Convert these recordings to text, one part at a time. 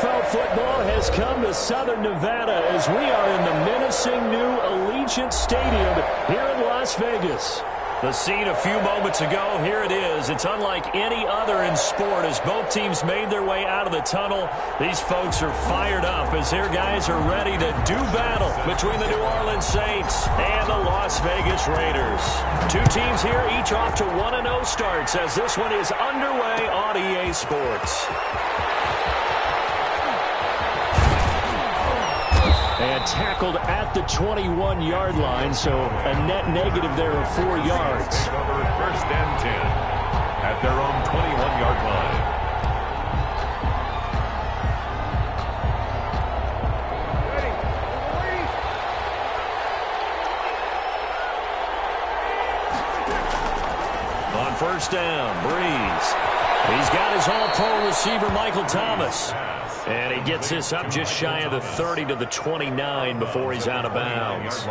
NFL football has come to Southern Nevada as we are in the menacing new Allegiant Stadium here in Las Vegas. The scene a few moments ago, here it is. It's unlike any other in sport as both teams made their way out of the tunnel. These folks are fired up as their guys are ready to do battle between the New Orleans Saints and the Las Vegas Raiders. Two teams here, each off to 1-0 starts as this one is underway on EA Sports. And tackled at the 21-yard line, so a net negative there of 4 yards. First and 10 at their own 21-yard line. On first down, Breeze. He's got his all-pro receiver, Michael Thomas. And he gets this up just shy of the 30 to the 29 before he's out of bounds.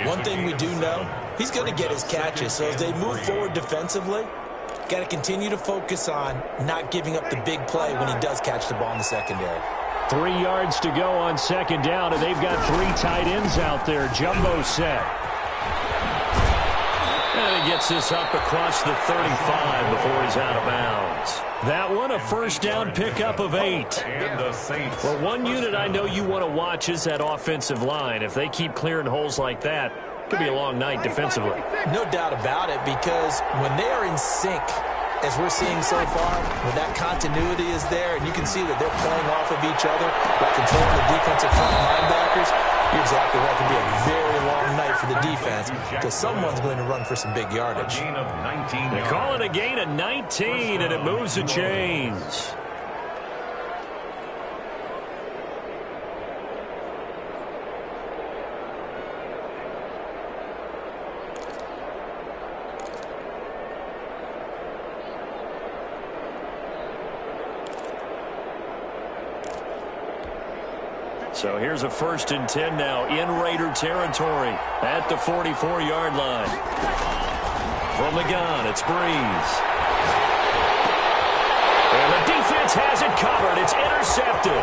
One thing we do know, he's going to get his catches. So as they move forward defensively, got to continue to focus on not giving up the big play when he does catch the ball in the secondary. 3 yards to go on second down, and they've got 3 tight ends out there. Jumbo set. And he gets this up across the 35 before he's out of bounds. That one, a first down pickup of 8. Well, one unit I know you want to watch is that offensive line. If they keep clearing holes like that, it could be a long night defensively. No doubt about it, because when they are in sync, as we're seeing so far, when that continuity is there, and you can see that they're playing off of each other while controlling the defensive front linebackers, you're exactly right. It could be a very long night for the defense because someone's going to run for some big yardage. They call it a gain of 19, and it moves the chains. So here's a first and 10 now in Raider territory at the 44-yard line. From the gun, it's Breeze. And the defense has it covered. It's intercepted.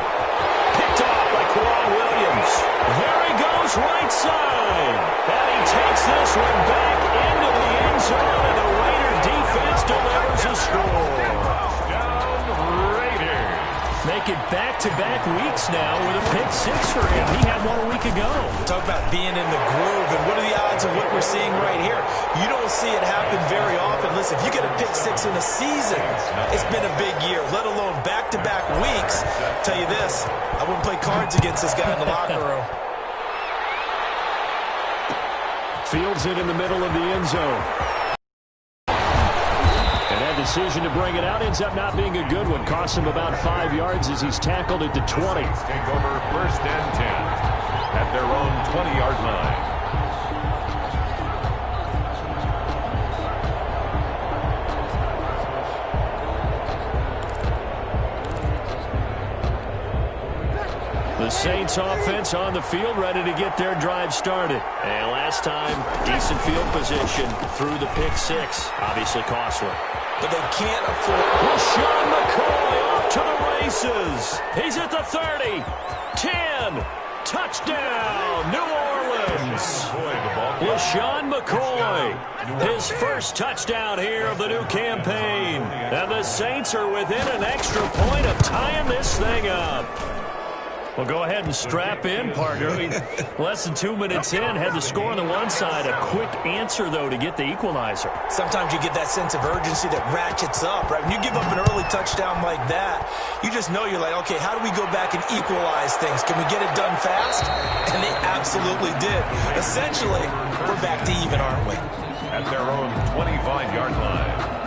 Picked off by Kwan Williams. There he goes right side. And he takes this one back into the end zone, and the Raider defense delivers a score. Make it back-to-back weeks now with a pick 6 for him. He had one a week ago. Talk about being in the groove, and what are the odds of what we're seeing right here? You don't see it happen very often. Listen, if you get a pick 6 in a season, it's been a big year, let alone back-to-back weeks. Tell you this, I wouldn't play cards against this guy in the locker room. Fields it in the middle of the end zone. Decision to bring it out ends up not being a good one. Costs him about 5 yards as he's tackled at the 20. Take over first and 10 at their own 20-yard line. The Saints offense on the field, ready to get their drive started. And last time, decent field position through the pick 6. Obviously costly. But they can't afford. LeSean McCoy off to the races. He's at the 30. 10. Touchdown, New Orleans. LeSean McCoy, his first touchdown here of the new campaign. And the Saints are within an extra point of tying this thing up. Well, go ahead and strap in, partner. Less than 2 minutes in, had the score on the one side. A quick answer, though, to get the equalizer. Sometimes you get that sense of urgency that ratchets up, right? When you give up an early touchdown like that, you just know you're like, okay, how do we go back and equalize things? Can we get it done fast? And they absolutely did. Essentially, we're back to even, aren't we? At their own 25-yard line.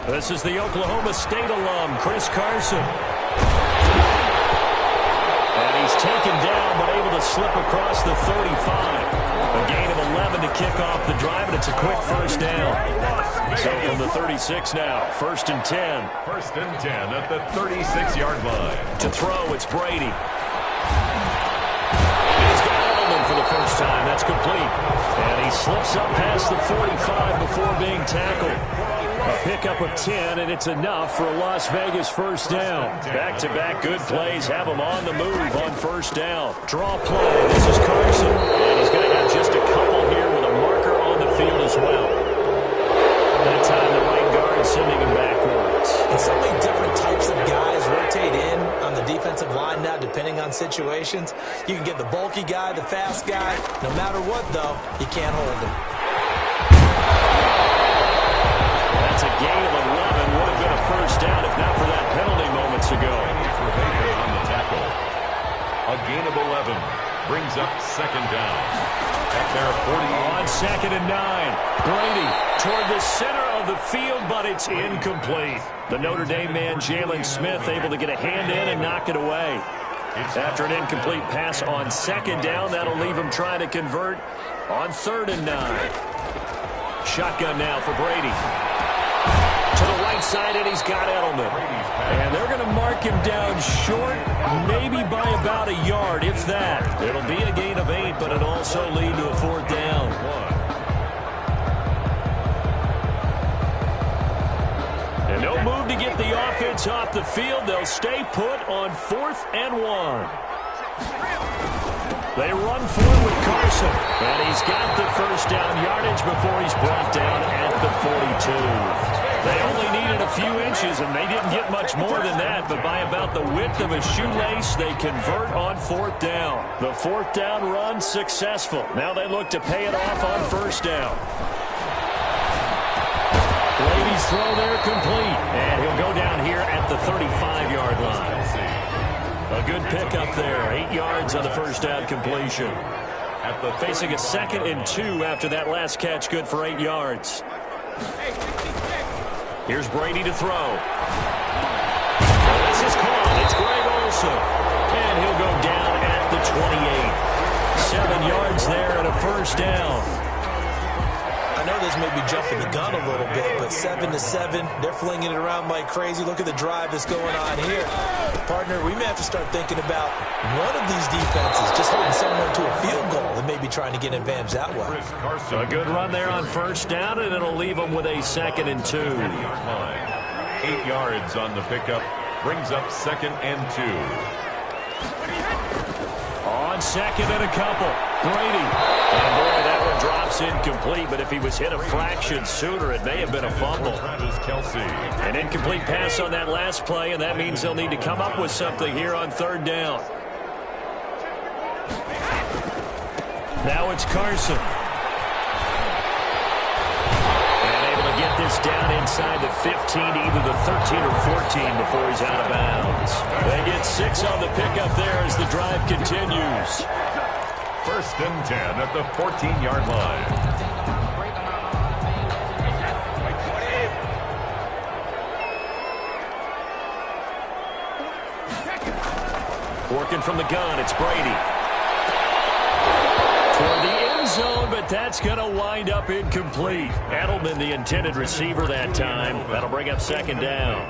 This is the Oklahoma State alum, Chris Carson. And he's taken down, but able to slip across the 35. A gain of 11 to kick off the drive, and it's a quick first down. So from the 36 now, first and 10. First and 10 at the 36-yard line. To throw, it's Brady. He's got Edelman for the first time. That's complete. Slips up past the 45 before being tackled. A pickup of 10, and it's enough for a Las Vegas first down. Back-to-back good plays have him on the move on first down. Draw play. This is Carson, and he's going to have just a couple here with a marker on the field as well. That time the right guard sending him backwards. And so many different types of guys rotate in on the defensive line now, depending on situations. You can get the bulky guy, the fast guy. No matter what, though, you can't hold him. That's a gain of 11. Would have been a first down if not for that penalty moments ago. On the tackle. A gain of 11 brings up second down. At their 40. On second and 9. Brady toward the center of the field, but it's incomplete. The Notre Dame man, Jalen Smith, able to get a hand in and knock it away. After an incomplete pass on second down, that'll leave him trying to convert on third and 9. Shotgun now for Brady. To the right side, and he's got Edelman. And they're going to mark him down short, maybe by about a yard, if that. It'll be a gain of 8, but it'll also lead to a fourth down. And no move to get the offense off the field. They'll stay put on 4th and 1. They run forward with Carson, and he's got the first down yardage before he's brought down at the 42. They only needed a few inches, and they didn't get much more than that, but by about the width of a shoelace, they convert on 4th down. The 4th down run successful. Now they look to pay it off on first down. Brady's throw there complete, and he'll go down here at the 35-yard line. A good pickup there, 8 yards on the first down completion. Facing a 2nd and 2 after that last catch, good for 8 yards. Here's Brady to throw. This is caught. It's Greg Olsen. And he'll go down at the 28. 7 yards there and a first down. I know this may be jumping the gun a little bit, but 7-7, they're flinging it around like crazy. Look at the drive that's going on here. Partner, we may have to start thinking about one of these defenses just holding someone to a field goal and maybe trying to get an advantage that way. A good run there on first down, and it'll leave them with a 2nd and 2. 8 yards on the pickup brings up 2nd and 2. On second and a couple, Brady. And boy, that one drops incomplete, but if he was hit a fraction sooner, it may have been a fumble. An incomplete pass on that last play, and that means they'll need to come up with something here on third down. Now it's Carson. And able to get this down inside the 15 to either the 13 or 14 before he's out of bounds. They get 6 on the pickup there as the drive continues. 1st and 10 at the 14-yard line. Working from the gun, it's Brady. Toward the end zone, but that's going to wind up incomplete. Edelman, the intended receiver that time. That'll bring up 2nd down.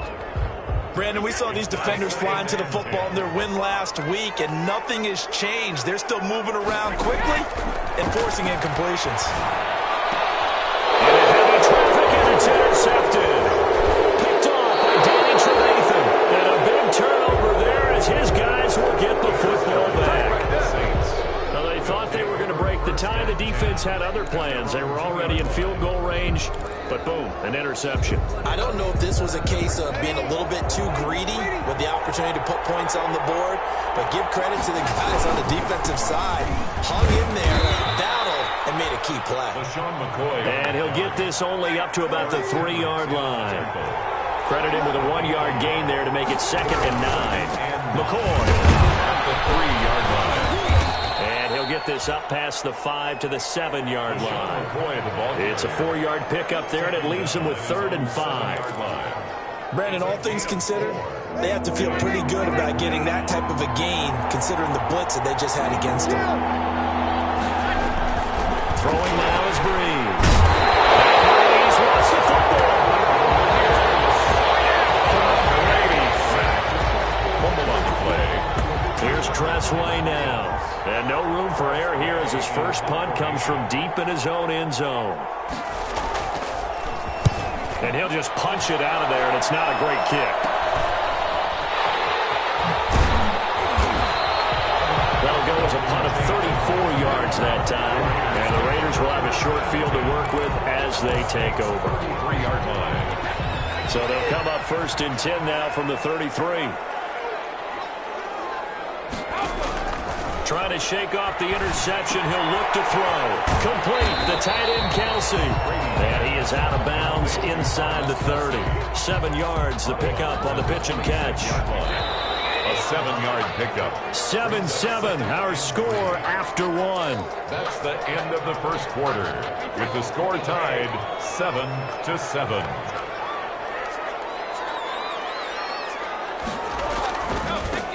Brandon, we saw these defenders flying to the football in their win last week, and nothing has changed. They're still moving around quickly and forcing incompletions. And a heavy traffic, and it's intercepted. Picked off by Danny Trevathan. And a big turnover there as his guys will get the football back. Now, they thought they were going to break the tie. The defense had other plans. They were already in field goal range. But boom, an interception. I don't know if this was a case of being a little bit too greedy with the opportunity to put points on the board, but give credit to the guys on the defensive side. Hung in there, battled, and made a key play. And he'll get this only up to about the 3-yard line. Credit him with a 1-yard gain there to make it 2nd and 9. McCoy At the 3-yard line. Get this up past the 5 to the 7-yard line. It's a 4-yard pickup there, and it leaves them with 3rd and 5. Brandon, all things considered, they have to feel pretty good about getting that type of a gain, considering the blitz that they just had against them. Throwing now is Breeze. Breeze wants the football. Fumble on the play. Here's Tressway now. And no room for error here as his first punt comes from deep in his own end zone. And he'll just punch it out of there, and it's not a great kick. That'll go as a punt of 34 yards that time. And the Raiders will have a short field to work with as they take over. 3-yard line. So they'll come up 1st and 10 now from the 33. Trying to shake off the interception. He'll look to throw. Complete. The tight end, Kelsey. And he is out of bounds inside the 30. 7 yards, the pickup on the pitch and catch. A 7-yard pickup. 7-7, our score after one. That's the end of the first quarter, with the score tied 7-7.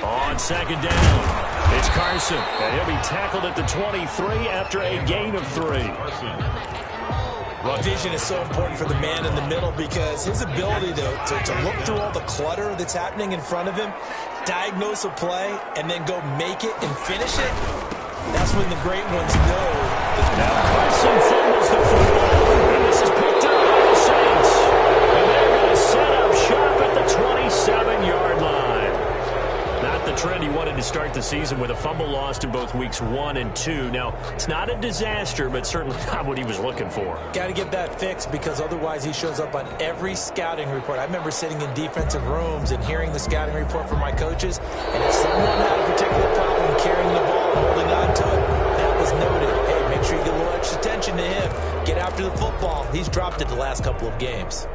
On 2nd down. It's Carson, and he'll be tackled at the 23 after a gain of 3. Vision is so important for the man in the middle because his ability to look through all the clutter that's happening in front of him, diagnose a play, and then go make it and finish it, that's when the great ones know. Now Carson fumbles the football, and this is picked up by the Saints. And they're going to set up shop at the 27-yard line. Not the trend he wanted to start the season with a fumble lost in both weeks 1 and 2. Now, it's not a disaster, but certainly not what he was looking for. Got to get that fixed because otherwise he shows up on every scouting report. I remember sitting in defensive rooms and hearing the scouting report from my coaches, and if someone had a particular problem carrying the ball and holding on to it, that was noted. Hey, make sure you get a little extra attention to him. Get after the football. He's dropped it the last couple of games.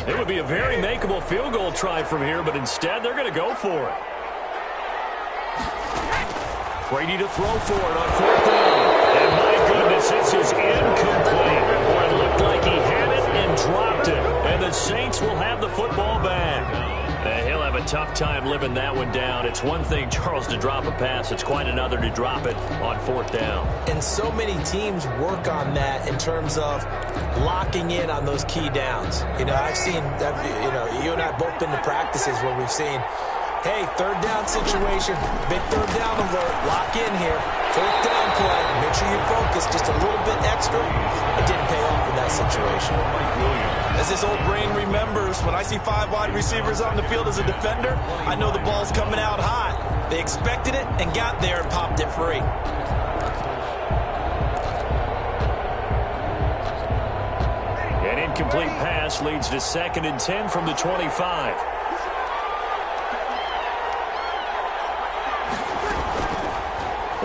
It would be a very makeable field goal try from here, but instead they're going to go for it. Brady to throw for it on 4th down. And my goodness, this is incomplete. Or it looked like he had it and dropped it. And the Saints will have the football back. He'll have a tough time living that one down. It's one thing, Charles, to drop a pass. It's quite another to drop it on 4th down. And so many teams work on that in terms of locking in on those key downs. You know, I've seen, you and I have both been to practices where we've seen, hey, 3rd down situation, big 3rd down alert, lock in here. 4th down play, make sure you focus just a little bit extra. It didn't pay off in that situation. As this old brain remembers, when I see 5 wide receivers on the field as a defender, I know the ball's coming out hot. They expected it and got there and popped it free. An incomplete pass leads to 2nd and 10 from the 25.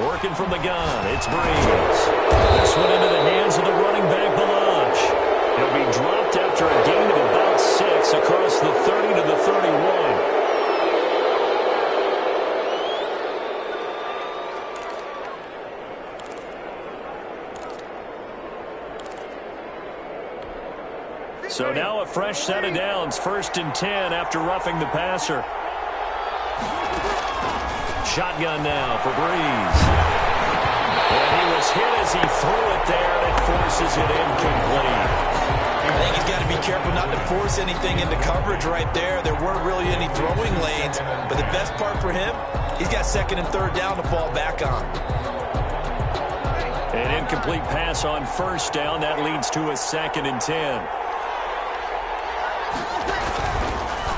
Working from the gun, it's Breeze. This one into the hands of the running back, Balaj. He'll be dropped after a gain of about 6 across the 30 to the 31. So now a fresh set of downs, 1st and 10 after roughing the passer. Shotgun now for Breeze. And he was hit as he threw it there, and it forces it incomplete. I think he's got to be careful not to force anything into coverage right there. There weren't really any throwing lanes, but the best part for him, he's got 2nd and 3rd down to fall back on. An incomplete pass on 1st down. That leads to a 2nd and 10.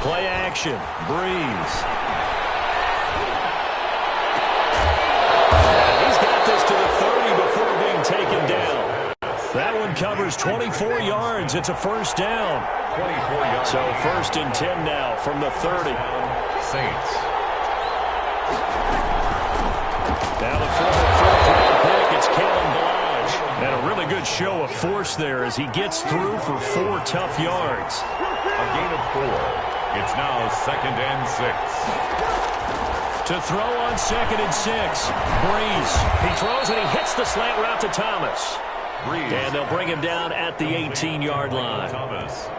Play action. Breeze. To the 30 before being taken down. That one covers 24 yards. It's a 1st down. 24 yards. So 1st and 10 now from the 30. Saints. Now the former 4th-round pick, it's Kalen Balaj. And a really good show of force there as he gets through for 4 tough yards. A gain of 4. It's now 2nd and 6. To throw on 2nd and 6. Breeze. He throws and he hits the slant route to Thomas. Breeze. And they'll bring him down at the 18-yard line. Thomas.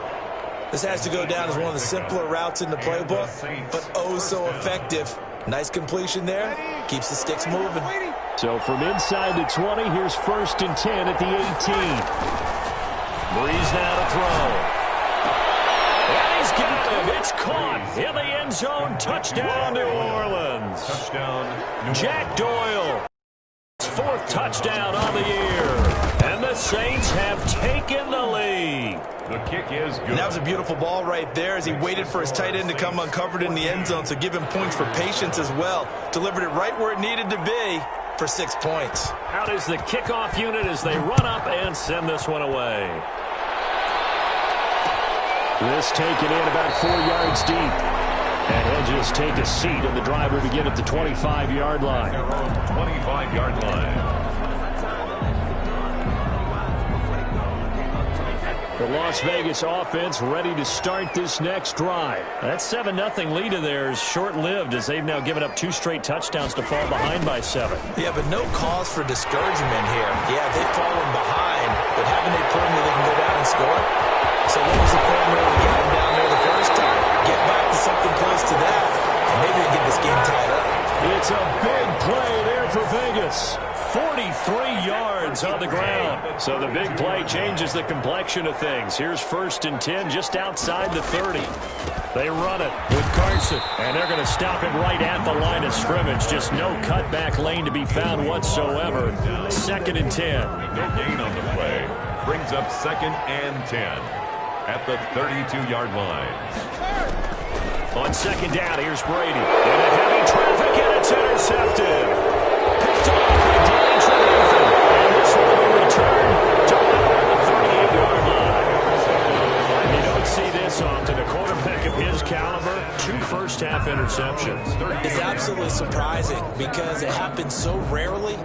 This has to go down as one of the simpler routes in the playbook, but oh so effective. Nice completion there. Keeps the sticks moving. So from inside the 20, here's 1st and 10 at the 18. Breeze now to throw. And he's got got him. It's caught in the end zone. Touchdown, New Orleans. Touchdown, Jack Doyle. Fourth touchdown on the year. And the Saints have taken the lead. The kick is good. And that was a beautiful ball right there as he waited for his tight end to come uncovered in the end zone, so give him points for patience as well. Delivered it right where it needed to be for 6 points. Out is the kickoff unit as they run up and send this one away. This taken in about 4 yards deep. And he'll just take a seat, and the drive will begin at the 25-yard line. 25-yard line. The Las Vegas offense ready to start this next drive. That 7-0 lead of theirs short-lived as they've now given up 2 straight touchdowns to fall behind by 7. Yeah, but no cause for discouragement here. Yeah, they've fallen behind, but haven't they proven that they can go down and score? So what was the formula to get them down there the first time? Get back to something close to that, and maybe they get this game tied up. It's a big play there for Vegas. 43 yards on the ground. So the big play changes the complexion of things. Here's 1st and 10 just outside the 30. They run it with Carson, and they're going to stop it right at the line of scrimmage. Just no cutback lane to be found whatsoever. 2nd and 10. No gain on the play. Brings up 2nd and 10 at the 32-yard line. On 2nd down, here's Brady. In a heavy traffic, and it's intercepted. Picked off by Danny Trevathan. And this one will return to the 38-yard line. You don't see this often. A quarterback of his caliber, 2 first-half interceptions. It's absolutely surprising because it happens so rarely.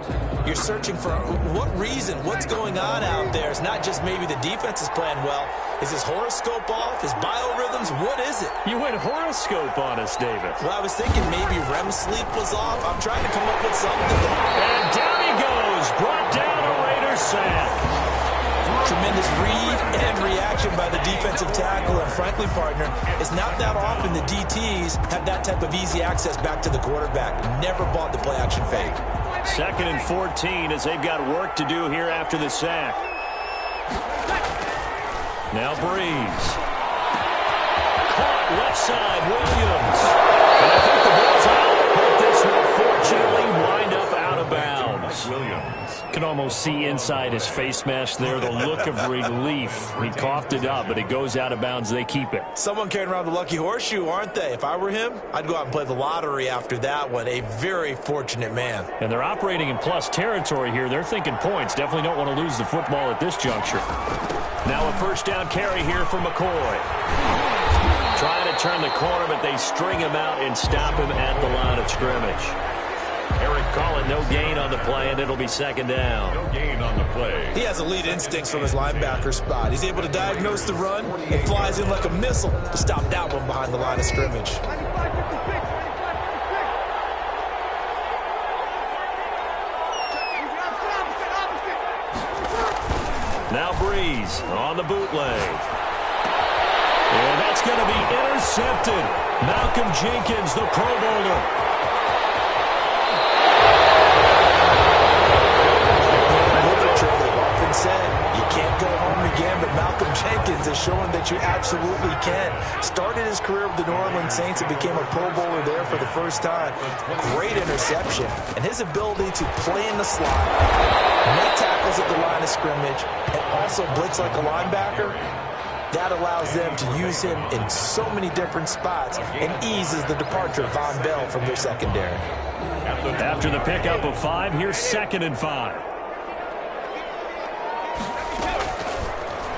You're searching for what reason, what's going on out there. It's not just maybe the defense is playing well. Is his horoscope off? His biorhythms? What is it? You went horoscope on us, David. Well, I was thinking maybe REM sleep was off. I'm trying to come up with something. And down he goes. Brought down a Raiders sack. Tremendous read and reaction by the defensive tackle. And frankly, partner, it's not that often the DTs have that type of easy access back to the quarterback. Never bought the play-action fake. 2nd and 14 as they've got work to do here after the sack. Now Breeze. Caught left side, Williams. And I think the ball's out, but this will fortunately wind up out of bounds. Williams. Can almost see inside his face mask there the look of relief. He coughed it up, but it goes out of bounds. They keep it. Someone carrying around the lucky horseshoe, aren't they? If I were him, I'd go out and play the lottery after that one. A very fortunate man. And they're operating in plus territory here. They're thinking points. Definitely don't want to lose the football at this juncture. Now a 1st down carry here for McCoy. Trying to turn the corner, but they string him out and stop him at the line of scrimmage. Eric Collin, no gain on the play, and it'll be 2nd down. No gain on the play. He has elite instincts from his linebacker spot. He's able to diagnose the run and flies in like a missile to stop that one behind the line of scrimmage. Now Breeze on the bootleg. And that's going to be intercepted. Malcolm Jenkins, the Pro Bowler. Said you can't go home again, but Malcolm Jenkins is showing that you absolutely can. Started his career with the New Orleans Saints and became a Pro Bowler there for the first time. Great interception, and his ability to play in the slot, make tackles at the line of scrimmage, and also blitz like a linebacker, that allows them to use him in so many different spots and eases the departure of Von Bell from their secondary. After the pickup of 5, here's 2nd and 5.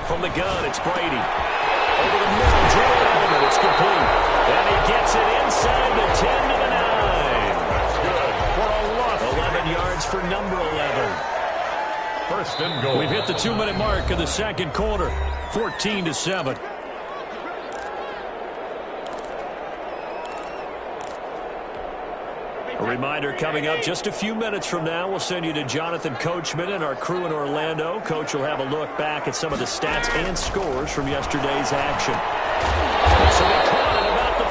From the gun, it's Brady. Over the middle, Jordan, it's complete. And he gets it inside the 10 to the 9. That's good for a loss. 11 yards for number 11. 1st and goal. We've hit the 2-minute mark of the 2nd quarter. 14-7. A reminder coming up just a few minutes from now, we'll send you to Jonathan Coachman and our crew in Orlando. Coach will have a look back at some of the stats and scores from yesterday's action. So we caught it about the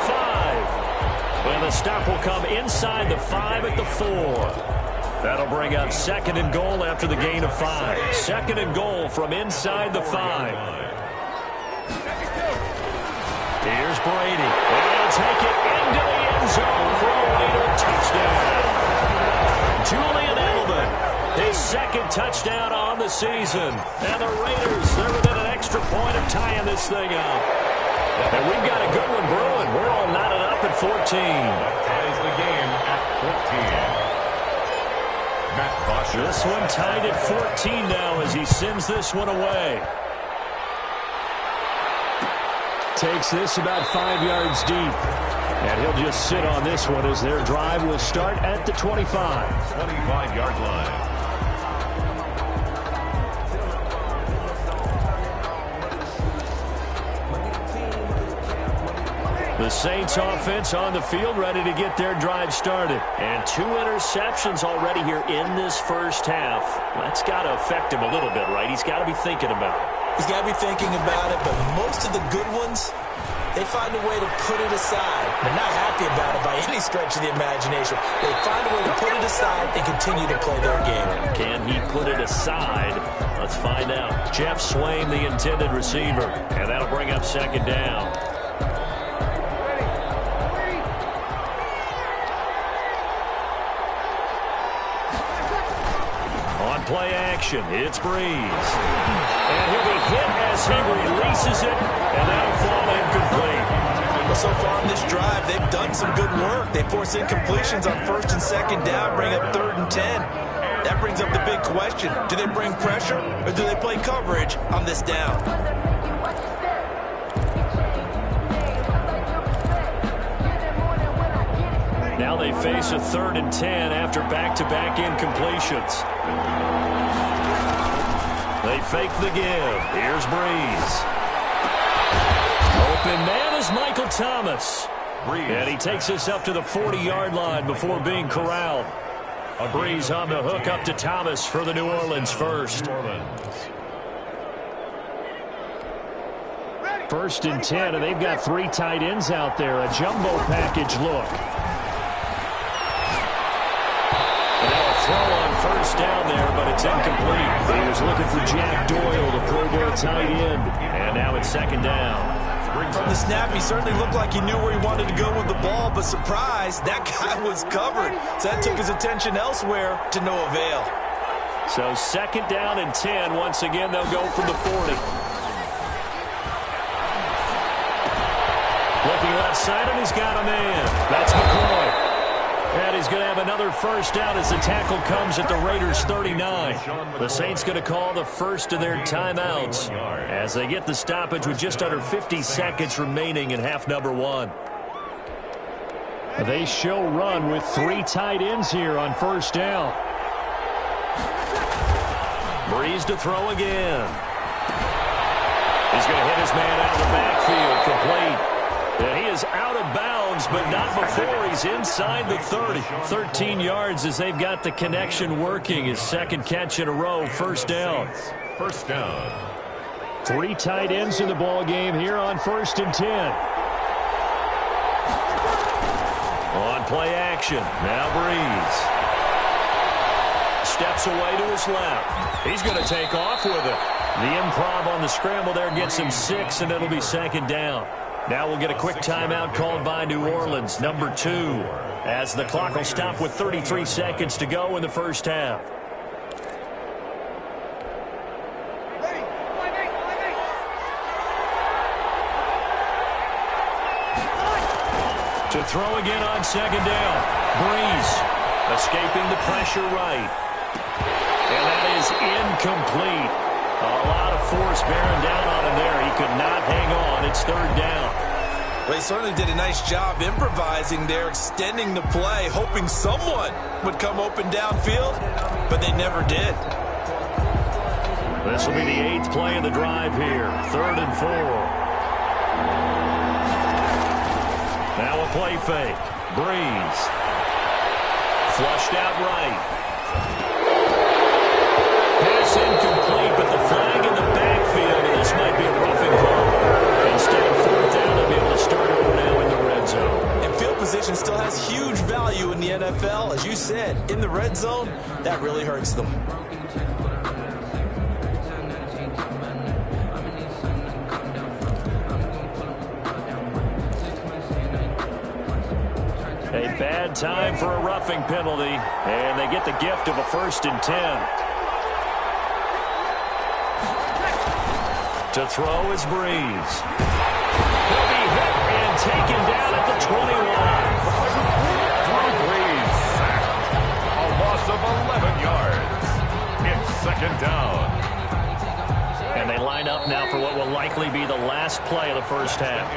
5. And the stop will come inside the 5 at the 4. That'll bring up 2nd and goal after the gain of 5. 2nd and goal from inside the 5. Here's Brady. And he'll take it into the end zone for a Raider touchdown. Julian Edelman, his second touchdown on the season. And the Raiders, they're within an extra point of tying this thing up. And we've got a good one brewing. We're all knotted up at 14. Ties the game at 14. Matt Bosher. This one tied at 14 now as he sends this one away. Takes this about 5 yards deep. And he'll just sit on this one as their drive will start at the 25. 25-yard line. The Saints offense on the field ready to get their drive started. And 2 interceptions already here in this first half. That's got to affect him a little bit, right? He's got to be thinking about it. He's got to be thinking about it, but most of the good ones, they find a way to put it aside. They're not happy about it by any stretch of the imagination. They find a way to put it aside and continue to play their game. Can he put it aside? Let's find out. Jeff Swain, the intended receiver, and that'll bring up second down. Play action. It's Breeze. And he'll be hit as he releases it, and that'll fall incomplete. Well, so far on this drive, they've done some good work. They force incompletions on first and second down, bring up 3rd and 10. That brings up the big question. Do they bring pressure, or do they play coverage on this down? Now they face a 3rd and 10 after back-to-back incompletions. They fake the give. Here's Breeze. Open man is Michael Thomas. And he takes us up to the 40-yard line before being corralled. Breeze on the hook up to Thomas for the New Orleans first. 1st and 10, and they've got 3 tight ends out there. A jumbo package look. Throw on first down there, but it's incomplete. He was looking for Jack Doyle, the Pro Bowl tight end. And now it's second down. From the snap, he certainly looked like he knew where he wanted to go with the ball, but surprise, that guy was covered. So that took his attention elsewhere to no avail. So second down and 10. Once again, they'll go from the 40. Looking left side, and he's got a man. That's McCoy. And he's going to have another first down as the tackle comes at the Raiders' 39. The Saints going to call the first of their timeouts as they get the stoppage with just under 50 seconds remaining in half number 1. They show run with 3 tight ends here on first down. Breeze to throw again. He's going to hit his man out of the backfield, complete. And he is out of bounds, but not before he's inside the 30. 13 yards as they've got the connection working. His second catch in a row, first down. First down. 3 tight ends in the ball game here on 1st and 10. On play action, now Breeze. Steps away to his left. He's going to take off with it. The improv on the scramble there gets him 6, and it'll be second down. Now we'll get a quick timeout called by New Orleans, number 2, as the clock will stop with 33 seconds to go in the first half. To throw again on second down. Breeze escaping the pressure right. And that is incomplete. A lot of force bearing down on him there. He could not hang on. It's 3rd down. Well, he certainly did a nice job improvising there, extending the play, hoping someone would come open downfield, but they never did. This will be the 8th play of the drive here. 3rd and 4. Now a play fake. Breeze. Flushed out right. Pass incomplete, but the flag in the backfield, and this might be a roughing call. Instead of 4th down, they'll be able to start over now in the red zone. And field position still has huge value in the NFL. As you said, in the red zone, that really hurts them. Bad time for a roughing penalty, and they get the gift of a 1st and 10. To throw is Breeze. He'll be hit and taken down at the 21. Breeze sacked. A loss of 11 yards. It's 2nd down. And they line up now for what will likely be the last play of the first half.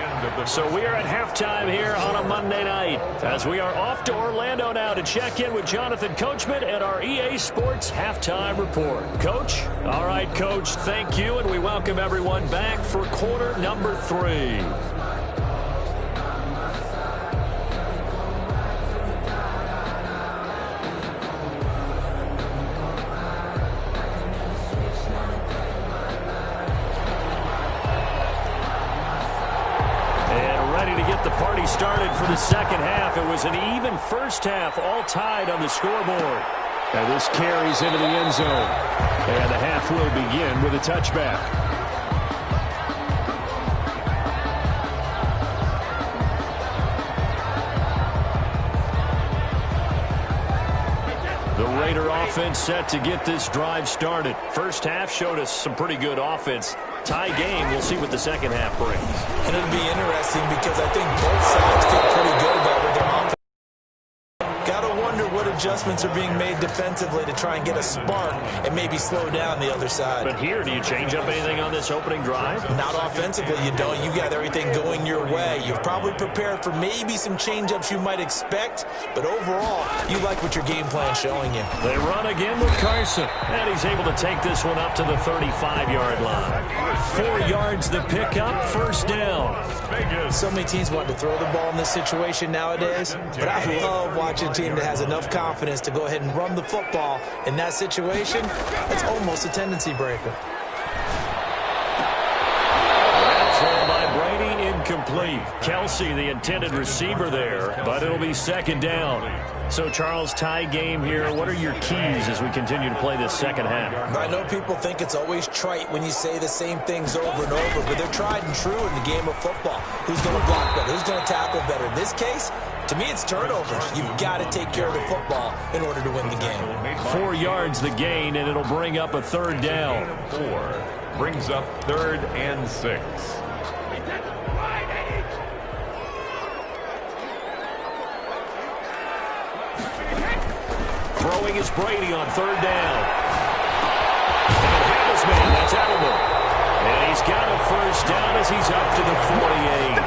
So we are at halftime here on a Monday night as we are off to Orlando now to check in with Jonathan Coachman and our EA Sports Halftime Report. Coach? All right, Coach, thank you, and we welcome everyone back for quarter number 3. The party started for the second half. It was an even first half, all tied on the scoreboard. And this carries into the end zone. And the half will begin with a touchback. The Raider offense set to get this drive started. First half showed us some pretty good offense. Tie game. We'll see what the second half brings. And it'll be interesting because I think both sides feel pretty good about what their offense. Gotta wonder what adjustments are being made defensively to try and get a spark and maybe slow down the other side. But here, do you change up anything on this opening drive? Not offensively, you don't. You got everything going your way. You've probably prepared for maybe some change-ups you might expect, but overall, you like what your game plan's showing you. They run again with Carson, and he's able to take this one up to the 35-yard line. 4 yards the pickup, 1st down. So many teams want to throw the ball in this situation nowadays, but I love watching a team that has enough confidence to go ahead and run the football in that situation. It's almost a tendency breaker. Throw by Brady, incomplete. Kelsey, the intended receiver there, but it'll be 2nd down. So, Charles, tie game here. What are your keys as we continue to play this second half? I know people think it's always trite when you say the same things over and over, but they're tried and true in the game of football. Who's going to block better? Who's going to tackle better? In this case, to me, it's turnovers. You've got to take care of the football in order to win the game. 4 yards the gain, and it'll bring up a 3rd down. 4 brings up 3rd and 6. Throwing is Brady on 3rd down. And Hamilton, that's Edelman. And he's got a 1st down as he's up to the 48.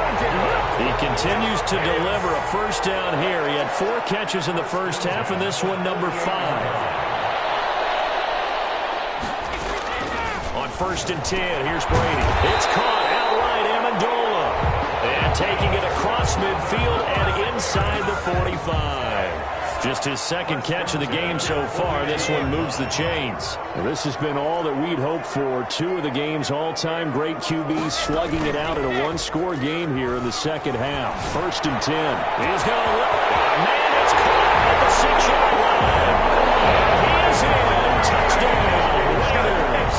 He continues to deliver a 1st down here. He had 4 catches in the first half, and this one number 5. On 1st and 10, here's Brady. It's caught outright, Amendola. And taking it across midfield and inside the 45. Just his 2nd catch of the game so far. This one moves the chains. Well, this has been all that we'd hoped for. 2 of the game's all-time great QBs slugging it out in a 1-score game here in the second half. 1st and 10. He's going to look. Man, it's caught at the 6-yard line. And he is in. Touchdown, Raiders.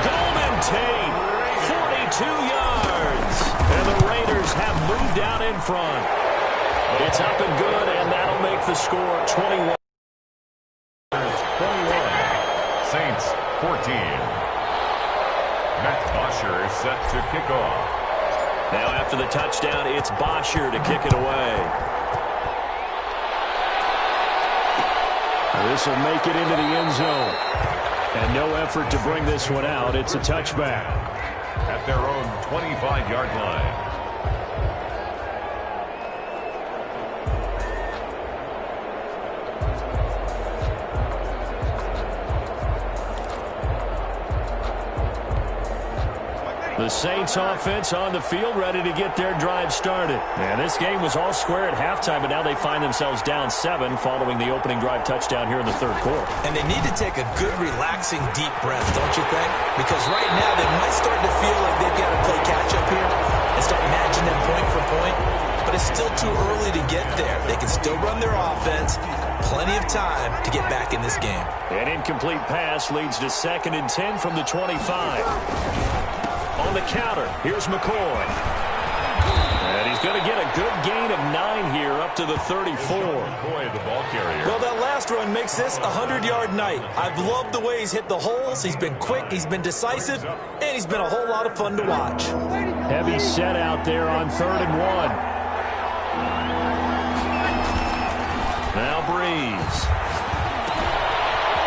Golden Tate, 42 yards. And the Raiders have moved out in front. It's up and good, and that'll make the score 21. 21. Saints 14. Matt Bosher is set to kick off. Now after the touchdown, it's Bosher to kick it away. This will make it into the end zone. And no effort to bring this one out. It's a touchback. At their own 25-yard line. The Saints offense on the field, ready to get their drive started. And this game was all square at halftime, but now they find themselves down 7 following the opening drive touchdown here in the 3rd quarter. And they need to take a good, relaxing, deep breath, don't you think? Because right now they might start to feel like they've got to play catch-up here and start matching them point for point. But it's still too early to get there. They can still run their offense. Plenty of time to get back in this game. An incomplete pass leads to 2nd and 10 from the 25. On the counter, here's McCoy. And he's going to get a good gain of 9 here up to the 34. McCoy, the ball carrier. Well, that last run makes this a 100-yard night. I've loved the way he's hit the holes. He's been quick, he's been decisive, and he's been a whole lot of fun to watch. Heavy set out there on 3rd and 1. Now Breeze.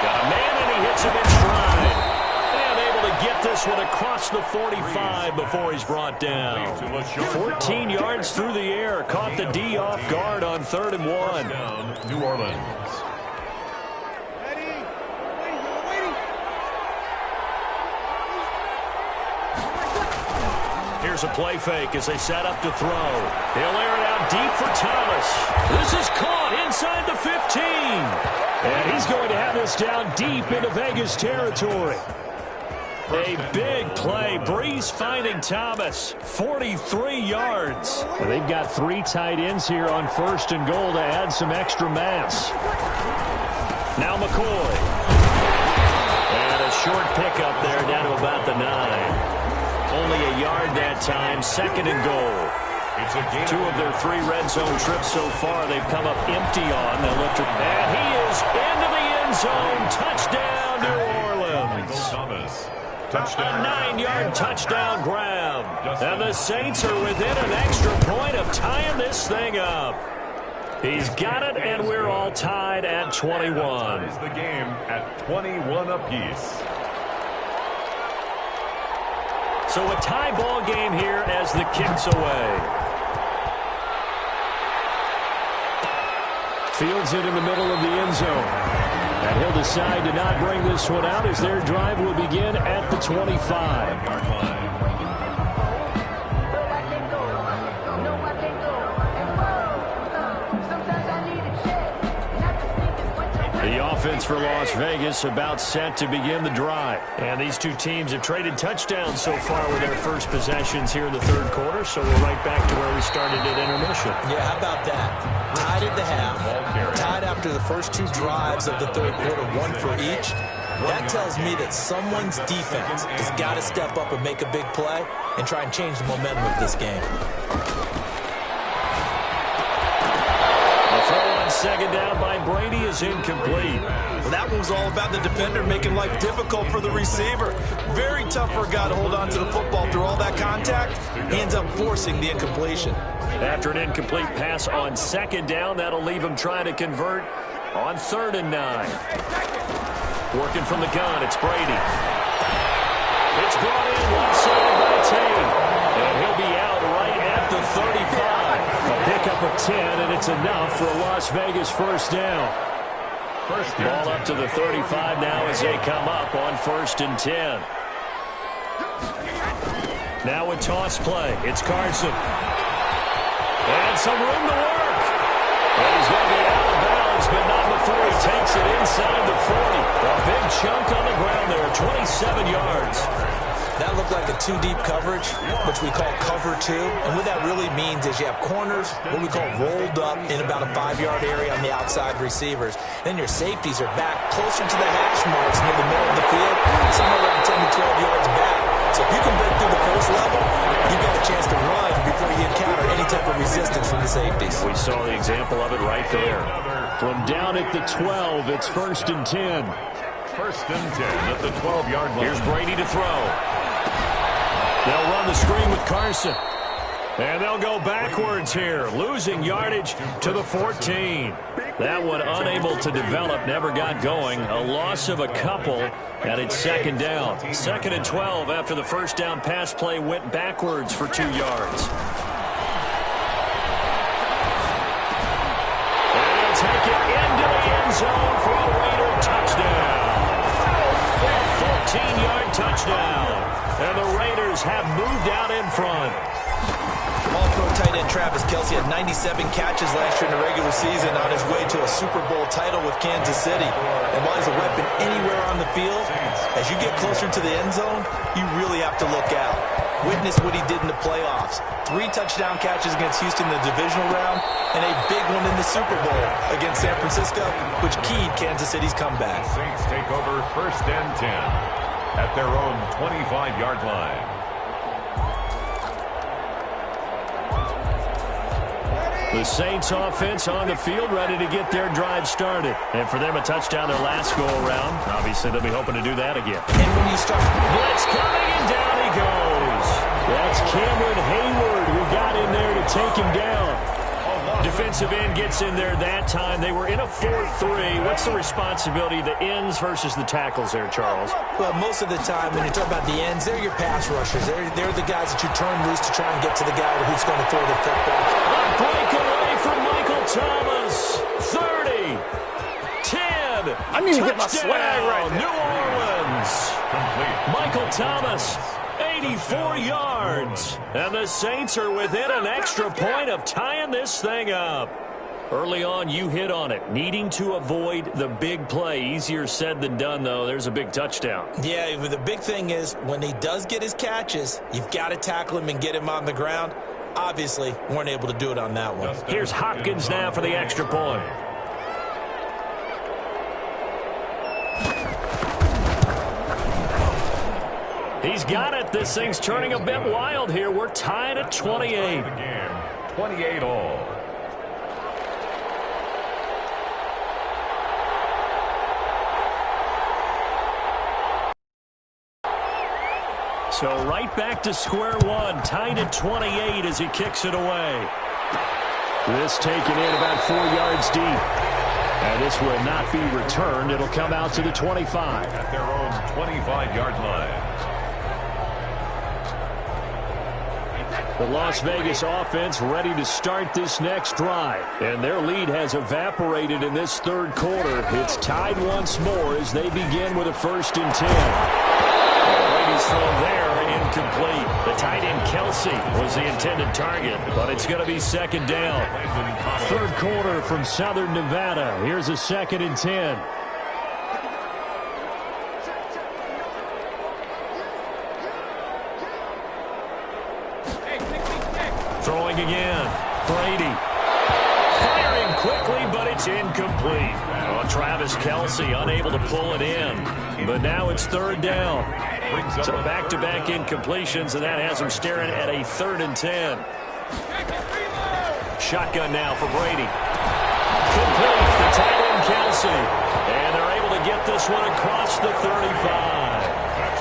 Got a man, and he hits him in stride. And able to get this one across the 45 before he's brought down. 14 yards through the air. Caught the D off guard on 3rd and 1. Down, New Orleans. Here's a play fake as they set up to throw. He'll air it out deep for Thomas. This is caught inside the 15. And he's going to have this down deep into Vegas territory. A big play. Breeze finding Thomas. 43 yards. And they've got 3 tight ends here on 1st and goal to add some extra mass. Now McCoy. And a short pickup there down to about the 9. Only a yard that time. 2nd and goal. It's a gain. 2 of their 3 red zone trips so far they've come up empty on. They'll look to, and he is into the end zone. Touchdown, New Orleans. Thomas. A 9-yard touchdown grab. And the Saints are within an extra point of tying this thing up. He's got it, and we're all tied at 21. Ties the game at 21 apiece. So a tie ball game here as the kick's away. Fields it in the middle of the end zone. And he'll decide to not bring this one out as their drive will begin at the 25. The offense for Las Vegas about set to begin the drive. And these 2 teams have traded touchdowns so far with their first possessions here in the 3rd quarter, so we're right back to where we started at intermission. Yeah, how about that? Tied at the half, tied after the first 2 drives of the 3rd quarter, 1 for each. That tells me that someone's defense has got to step up and make a big play and try and change the momentum of this game. Second down by Brady is incomplete. Well, that one was all about the defender making life difficult for the receiver. Very tough for a guy to hold on to the football through all that contact. He ends up forcing the incompletion. After an incomplete pass on 2nd down, that'll leave him trying to convert on 3rd and 9. Working from the gun, it's Brady. It's brought in one side by Tate. And he'll be out right at the 35. A pickup of 10, and it's enough for a Las Vegas first down. Ball up to the 35 now as they come up on 1st and 10. Now a toss play. It's Carson. And some room to work. And he's going to be out of bounds, but not before he takes it inside the 40. A big chunk on the ground there, 27 yards. That looked like a 2-deep coverage, which we call cover 2. And what that really means is you have corners, what we call rolled up in about a 5-yard area on the outside receivers. Then your safeties are back closer to the hash marks near the middle of the field, somewhere around 10 to 12 yards back. So if you can break through the first level, you've got a chance to run before you encounter any type of resistance from the safeties. We saw the example of it right there. From down at the 12, it's 1st and 10. 1st and 10 at the 12-yard line. Here's Brady to throw. They'll run the screen with Carson. And they'll go backwards here, losing yardage to the 14. That one unable to develop, never got going. A loss of a couple, and it's 2nd down. 2nd and 12 after the first down pass play went backwards for 2 yards. And they'll take it into the end zone for a Raider touchdown. A 14-yard touchdown. And the Raiders have moved out in front. All-pro tight end Travis Kelce had 97 catches last year in the regular season on his way to a Super Bowl title with Kansas City. And while he's a weapon anywhere on the field, as you get closer to the end zone, you really have to look out. Witness what he did in the playoffs. 3 touchdown catches against Houston in the divisional round, and a big one in the Super Bowl against San Francisco, which keyed Kansas City's comeback. Saints take over 1st and 10 at their own 25-yard line. The Saints offense on the field, ready to get their drive started. And for them, a touchdown their last go-around. Obviously, they'll be hoping to do that again. And when you start... Blitz coming, and down he goes. That's Cameron Hayward who got in there to take him down. Defensive end gets in there that time. They were in a 4-3. What's the responsibility of the ends versus the tackles there, Charles? Well, most of the time when you talk about the ends, they're your pass rushers. They're the guys that you turn loose to try and get to the guy who's going to throw the football. A breakaway from Michael Thomas. 30, 10. I need to get my swag right New now. Orleans. Michael Thomas, 84 yards. And the Saints are within an extra point of tying this thing up. Early on, you hit on it. Needing to avoid the big play. Easier said than done, though. There's a big touchdown. Yeah, the big thing is when he does get his catches, you've got to tackle him and get him on the ground. Obviously, weren't able to do it on that one. Here's Hopkins now for the extra point. He's got it. This thing's turning a bit wild here. We're tied at 28. 28 all. So right back to square one. Tied at 28 as he kicks it away. This taken in about 4 yards deep. And this will not be returned. It'll come out to the 25. At their own 25-yard line. The Las Vegas offense ready to start this next drive. And their lead has evaporated in this third quarter. It's tied once more as they begin with a 1st and 10. Brady's throw there, incomplete. The tight end Kelce was the intended target, but it's going to be 2nd down. 3rd quarter from Southern Nevada. Here's a 2nd and 10. Throwing again. Brady. Firing quickly, but it's incomplete. Oh, Travis Kelce unable to pull it in. But now it's 3rd down. So back-to-back incompletions, and that has him staring at a 3rd and 10. Shotgun now for Brady. Complete. The tight end Kelce. And they're able to get this one across the 35.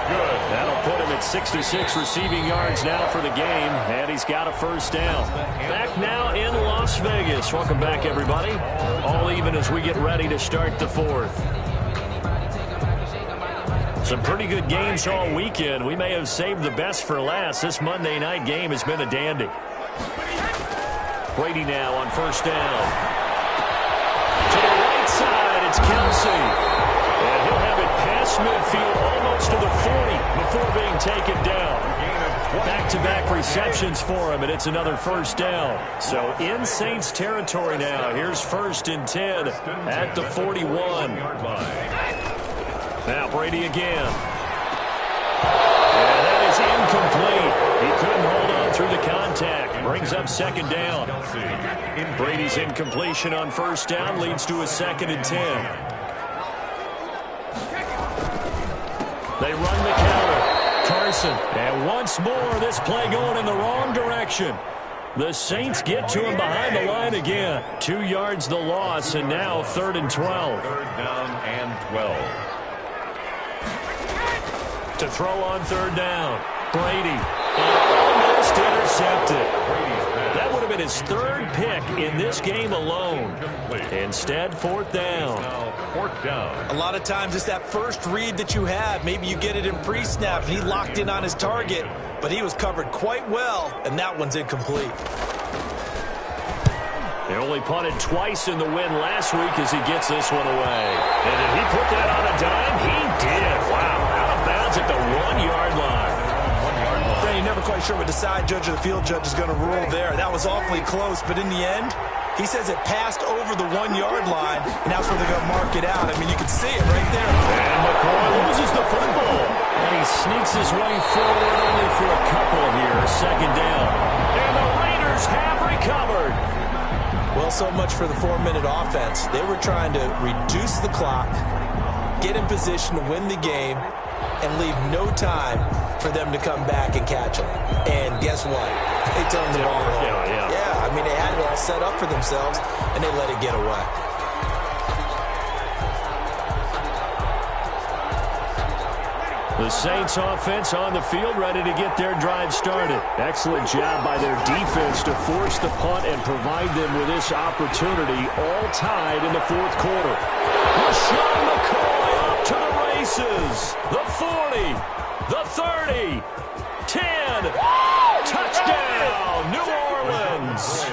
Good. That'll put him at 66 receiving yards now for the game, and he's got a 1st down. Back now in Las Vegas. Welcome back, everybody. All even as we get ready to start the 4th. Some pretty good games all weekend. We may have saved the best for last. This Monday night game has been a dandy. Brady now on 1st down. To the right side, it's Kelce. And he'll have it past midfield almost to the 40 before being taken down. Back-to-back receptions for him, and it's another 1st down. So in Saints territory now. Here's 1st and 10 at the 41. Now Brady again. And that is incomplete. He couldn't hold on through the contact. Brings up 2nd down. Brady's incompletion on 1st down leads to a 2nd and 10. They run the counter. Carson. And once more, this play going in the wrong direction. The Saints get to him behind the line again. 2 yards the loss, and now 3rd and 12. 3rd down and 12. To throw on 3rd down. Brady. And almost intercepted. That would have been his 3rd pick in this game alone. Instead, 4th down. 4th down. A lot of times it's that first read that you have. Maybe you get it in pre-snap, and he locked in on his target, but he was covered quite well, and that one's incomplete. They only punted twice in the win last week as he gets this one away. And did he put that on a dime? He did. Wow. Out of bounds at the 1-yard line. You're never quite sure what the side judge or the field judge is going to rule there. That was awfully close, but in the end, he says it passed over the 1-yard line, and that's where they're going to mark it out. I mean, you can see it right there. And McCoy loses the football. And he sneaks his way forward only for a couple here. 2nd down. And the Raiders have recovered. Well, so much for the 4-minute offense. They were trying to reduce the clock, get in position to win the game, and leave no time for them to come back and catch them. And guess what? They turned the ball over. Yeah. I I mean, they had it all set up for themselves, and they let it get away. The Saints offense on the field, ready to get their drive started. Excellent job by their defense to force the punt and provide them with this opportunity, all tied in the fourth quarter. LeSean McCoy off to the races. The 40, the 30, 10. Touchdown, New Orleans.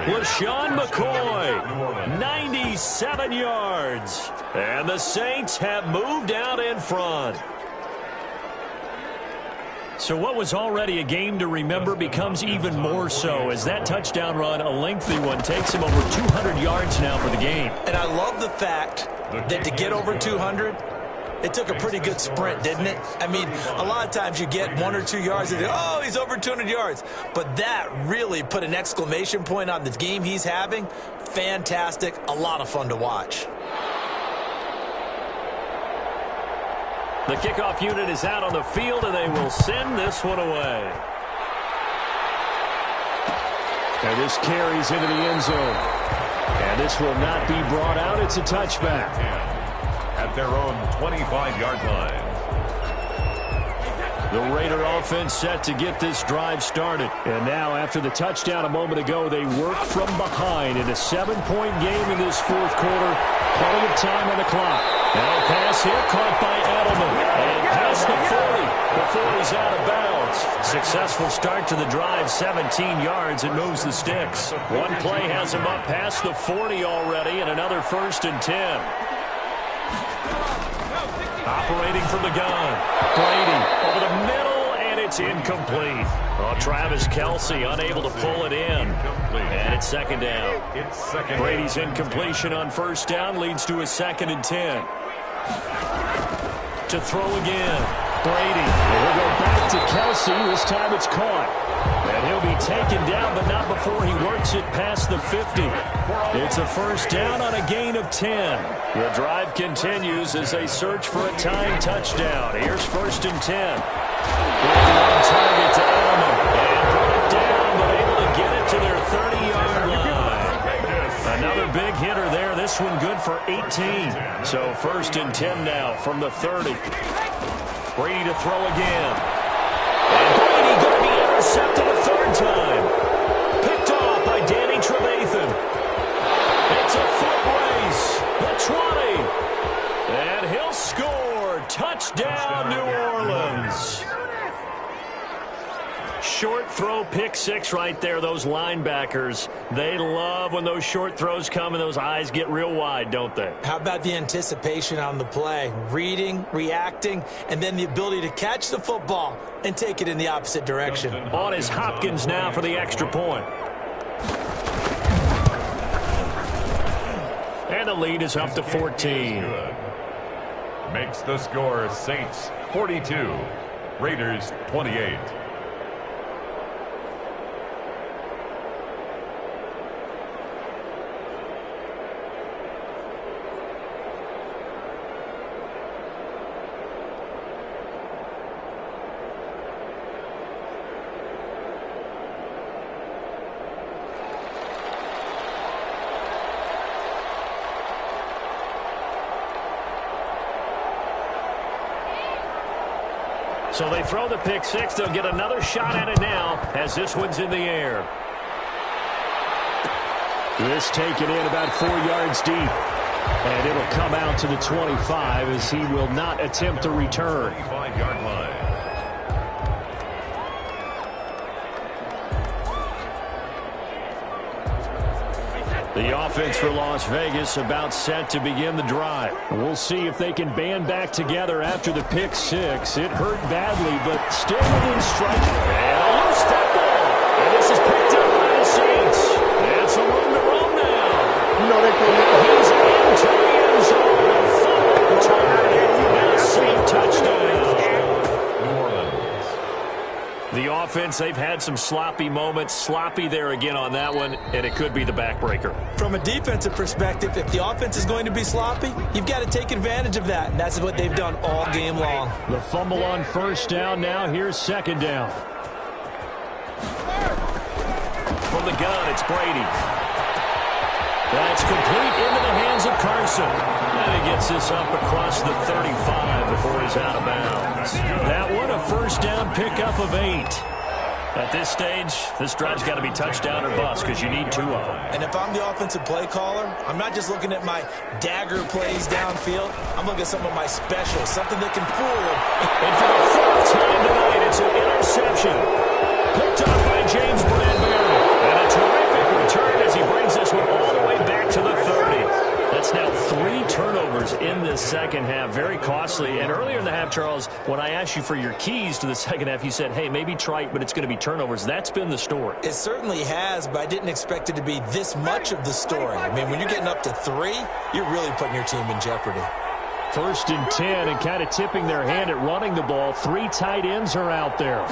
LeSean McCoy, 97 yards. And the Saints have moved out in front. So what was already a game to remember becomes even more so as that touchdown run, a lengthy one, takes him over 200 yards now for the game. And I love the fact that to get over 200, it took a pretty good sprint, didn't it? I mean, a lot of times you get 1 or 2 yards and oh, he's over 200 yards. But that really put an exclamation point on the game he's having. Fantastic. A lot of fun to watch. The kickoff unit is out on the field, and they will send this one away. And this carries into the end zone. And this will not be brought out. It's a touchback. At their own 25-yard line. The Raider offense set to get this drive started. And now, after the touchdown a moment ago, they work from behind in a 7-point game in this fourth quarter. Plenty of time on the clock. Now pass here, caught by Edelman. And past the 40 before he's out of bounds. Successful start to the drive, 17 yards, and moves the sticks. One play has him up past the 40 already, and another 1st and 10. Operating from the gun. Brady over the middle, and it's incomplete. Oh, Travis Kelce unable to pull it in. And it's 2nd down. Brady's incompletion on 1st down leads to a 2nd and 10. To throw again. Brady. And he'll go back to Kelce. This time it's caught. And he'll be taken down, but not before he works it past the 50. It's a 1st down on a gain of 10. The drive continues as they search for a tying touchdown. Here's 1st and 10. On target to Edelman. And brought down, but able to get it to their 30-yard line. Another big hitter there. This one good for 18. So 1st and 10 now from the 30. Brady to throw again. And Brady going to be intercepted a 3rd time. Picked off by Danny Trevathan. It's a foot race. The 20. And he'll score. Touchdown, New Orleans. Short throw, pick 6 right there. Those linebackers, they love when those short throws come and those eyes get real wide, don't they? How about the anticipation on the play? Reading, reacting, and then the ability to catch the football and take it in the opposite direction. On is Hopkins now for the extra point. And the lead is up to 14. Makes the score Saints 42, Raiders 28. So they throw the pick 6. They'll get another shot at it now as this one's in the air. This taken in about 4 yards deep. And it'll come out to the 25 as he will not attempt to return. 25-yard line. The offense for Las Vegas about set to begin the drive. We'll see if they can band back together after the pick 6. It hurt badly, but still within striking. And a loose tackle. And this is picked up by the Saints. And some room to roam now. You know they can make He's into the end zone. Full target. And a safe touchdown. The offense, they've had some sloppy moments. Sloppy there again on that one, and it could be the backbreaker. From a defensive perspective, if the offense is going to be sloppy, you've got to take advantage of that, and that's what they've done all game long. The fumble on 1st down. Now here's 2nd down. From the gun, it's Brady. That's complete into the hands of Carson. And he gets this up across the 35 before he's out of bounds. That one, a first down pickup of 8. At this stage, this drive's got to be touchdown or bust because you need 2 of them. And if I'm the offensive play caller, I'm not just looking at my dagger plays downfield. I'm looking at some of my specials, something that can fool them. And for the 4th time tonight, it's an interception. Picked up by James Bradbury. And a terrific return as he brings this one all the way back to the 30. That's now 3 turnovers in this second half. Very costly. And earlier in the half, Charles, when I asked you for your keys to the second half, you said, hey, maybe trite, but it's going to be turnovers. That's been the story. It certainly has, but I didn't expect it to be this much of the story. I mean, when you're getting up to 3, you're really putting your team in jeopardy. 1st and 10, and kind of tipping their hand at running the ball. 3 tight ends are out there.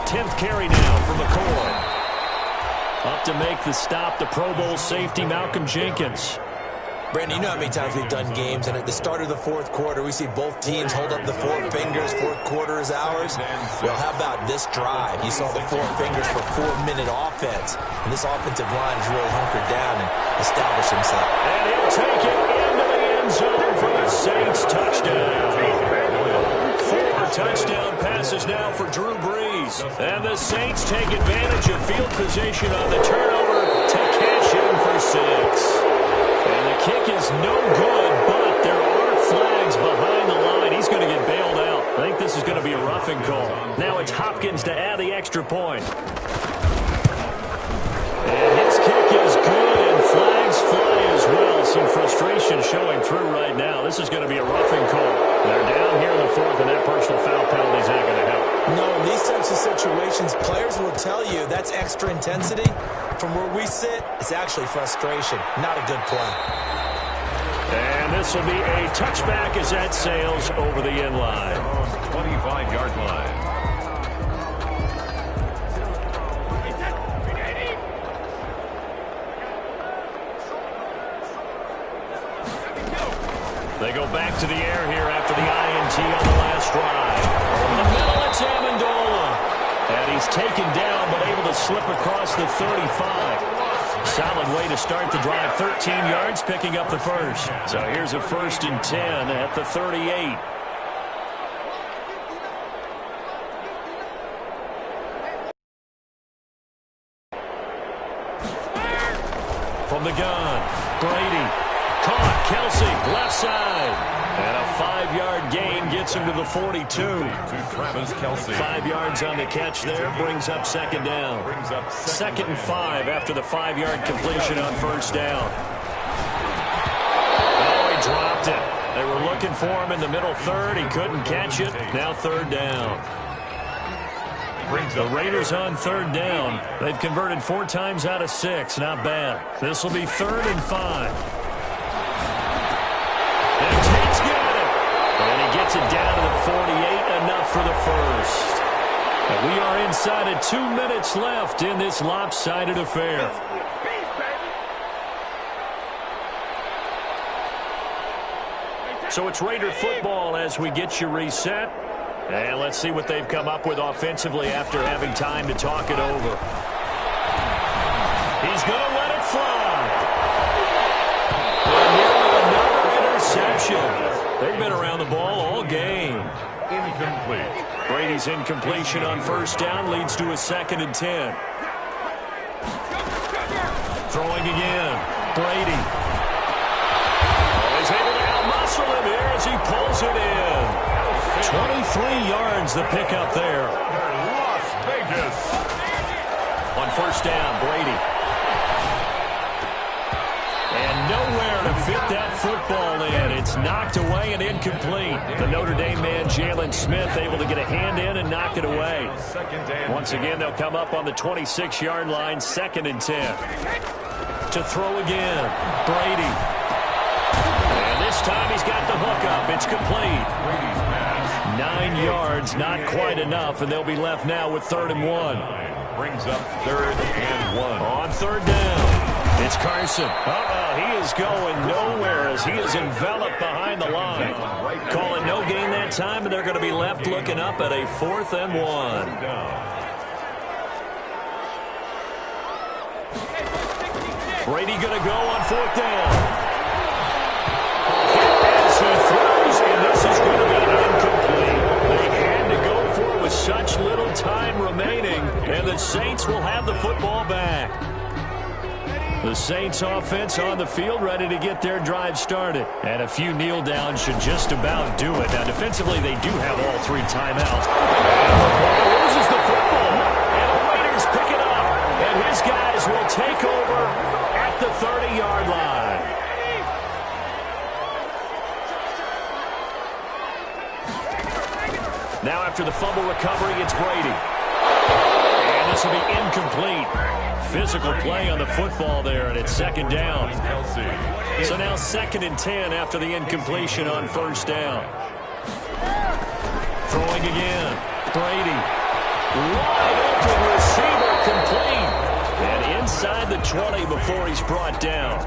10th carry now for McCoy. Up to make the stop, the Pro Bowl safety, Malcolm Jenkins. Brandon, you know how many times we've done games, and at the start of the 4th quarter, we see both teams hold up the 4 fingers. 4th quarter is ours. Well, how about this drive? You saw the 4 fingers for 4-minute offense, and this offensive line has really hunkered down and established himself. And he'll take it into the end zone for the Saints touchdown. 4 touchdown passes now for Drew Brees. And the Saints take advantage of field position on the turnover to cash in for 6. And the kick is no good, but there are flags behind the line. He's going to get bailed out. I think this is going to be a roughing call. Now it's Hopkins to add the extra point. And his kick is good, and flags fly as well. Some frustration showing through right now. This is going to be a roughing call. They're down here in the 4th, and that personal foul penalty is not going to help. No, in these types of situations, players will tell you that's extra intensity. From where we sit, it's actually frustration, not a good play. And this will be a touchback as that sails over the end line. 25-yard line. They go back to the air here after the INT on the last drive. Over the middle, it's Amendola. And he's taken down, but able to slip across the 35. Solid way to start the drive. 13 yards, picking up the first. So here's a 1st and 10 at the 38. From the gun, Brady. Caught, Kelsey, left side. And a 5-yard gain gets him to the 42. To Travis Kelce. 5 yards on the catch there, brings up 2nd down. 2nd and 5 after the 5-yard completion on 1st down. Oh, he dropped it. They were looking for him in the middle 3rd. He couldn't catch it. Now 3rd down. The Raiders on 3rd down. They've converted 4 times out of 6. Not bad. This will be 3rd and 5. And Tate's got it. And he gets it down to the 48, enough for the first. And we are inside of 2 minutes left in this lopsided affair. So it's Raider football as we get you reset. And let's see what they've come up with offensively after having time to talk it over. He's going to let it fly. And nearly another interception. They've been around the ball all game. Incomplete. Brady's incompletion on 1st down leads to a 2nd and 10. Throwing again. Brady. He's able to out-muscle him here as he pulls it in. 23 yards the pickup there. Las Vegas. On 1st down, Brady. And nowhere to fit that football in. It's knocked away and incomplete. The Notre Dame man, Jalen Smith, able to get a hand in and knock it away. Once again, they'll come up on the 26-yard line, 2nd and 10. To throw again, Brady. And this time he's got the hook up. It's complete. 9 yards, not quite enough, and they'll be left now with 3rd and 1. Brings up 3rd and 1. On 3rd down, it's Carson. He is going nowhere as he is enveloped behind the line. Calling no gain that time, and they're going to be left looking up at a 4th and 1. Brady going to go on 4th down. As he throws, and this is going to be incomplete. They had to go for it with such little time remaining, and the Saints will have the football back. The Saints offense on the field ready to get their drive started. And a few kneel downs should just about do it. Now, defensively, they do have all 3 timeouts. And loses the football. And the Raiders pick it up. And his guys will take over at the 30-yard line. Now, after the fumble recovery, it's Brady. And this will be incomplete. Physical play on the football there, and it's 2nd down. So now 2nd and 10 after the incompletion on 1st down. Throwing again. Brady. Wide open receiver, complete. And inside the 20 before he's brought down.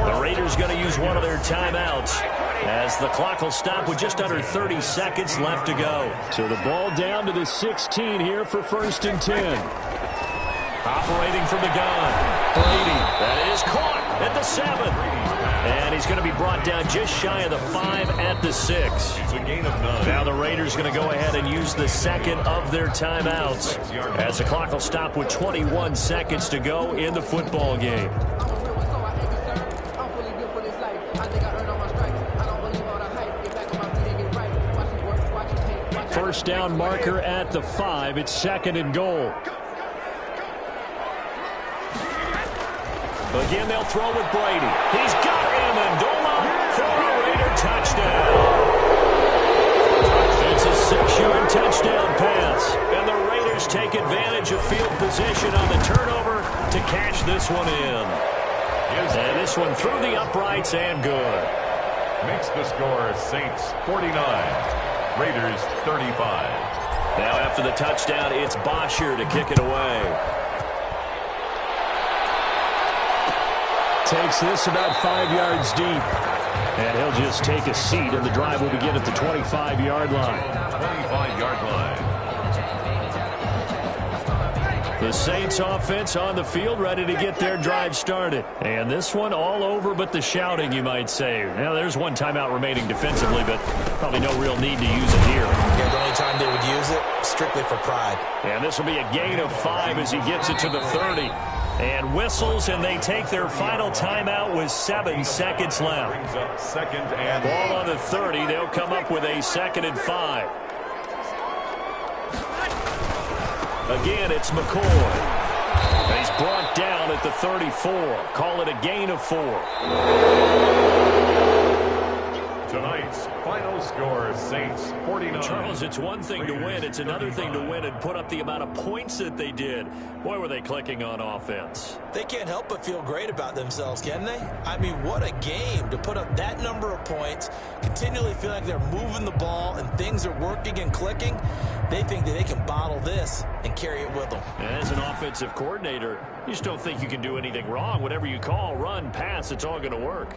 The Raiders going to use one of their timeouts as the clock will stop with just under 30 seconds left to go. So the ball down to the 16 here for 1st and 10. Operating from the gun. Brady. That is caught at the 7. And he's going to be brought down just shy of the 5 at the 6. It's a gain of 9. Now the Raiders going to go ahead and use the 2nd of their timeouts as the clock will stop with 21 seconds to go in the football game. First down marker at the 5. It's 2nd and goal. Again, they'll throw with Brady. He's got Amendola for a Raider touchdown. It's a 6-yard touchdown pass. And the Raiders take advantage of field position on the turnover to cash this one in. And this one through the uprights and good. Makes the score Saints 49, Raiders 35. Now after the touchdown, it's Bosher to kick it away. Takes this about 5 yards deep. And he'll just take a seat, and the drive will begin at the 25-yard line. 25-yard line. The Saints offense on the field ready to get their drive started. And this one all over but the shouting, you might say. Now, there's one timeout remaining defensively, but probably no real need to use it here. Yeah, the only time they would use it, strictly for pride. And this will be a gain of 5 as he gets it to the 30. And whistles, and they take their final timeout with 7 seconds left. Brings up 2nd and Ball on the 30. They'll come up with a 2nd and 5. Again, it's McCoy. And he's brought down at the 34. Call it a gain of 4. Tonight's final score, Saints 49. Charles, it's one thing to win. It's another thing to win and put up the amount of points that they did. Boy, were they clicking on offense. They can't help but feel great about themselves, can they? I mean, what a game to put up that number of points, continually feel like they're moving the ball and things are working and clicking. They think that they can bottle this and carry it with them. And as an offensive coordinator, you just don't think you can do anything wrong. Whatever you call, run, pass, it's all going to work.